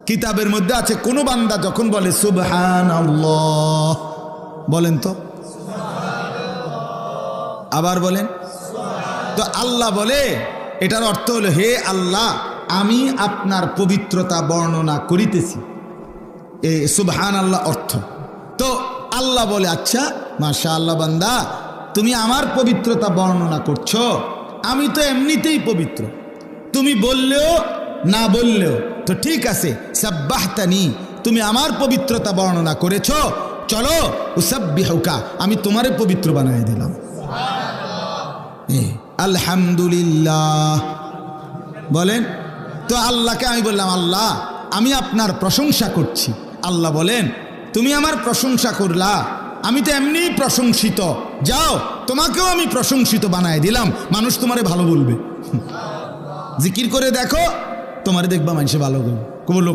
কিতাবের মধ্যে আছে কোন বান্দা যখন বলে সুবহানাল্লাহ, বলেন তো, আবার বলেন তো, আল্লাহ বলে এটার অর্থ হলো হে আল্লাহ আমি আপনার পবিত্রতা বর্ণনা করিতেছি, এই সুবহানাল্লাহ অর্থ। তো আল্লাহ বলে আচ্ছা মাশাআল্লাহ বান্দা তুমি আমার পবিত্রতা বর্ণনা করছো, আমি তো এমনিতেই পবিত্র, তুমি বললেও না বললেও তো ঠিক আছে, সাব্বাহতানি তুমি আমার পবিত্রতা বর্ণনা করেছো, চলো উসাব্বিহুকা আমি তোমারে পবিত্র বানিয়ে দিলাম। আলহামদুলিল্লাহ বলেন তো, আল্লাহকে আমি বললাম আল্লাহ আমি আপনার প্রশংসা করছি। আল্লাহ বলেন তুমি আমার প্রশংসা করলা, আমি তো এমনিই প্রশংসিত, যাও তোমাকেও আমি প্রশংসিত বানায় দিলাম, মানুষ তোমারে ভালো বলবে। জিকির করে দেখো তোমারে দেখবা মানুষে ভালো বলবে, লোকটা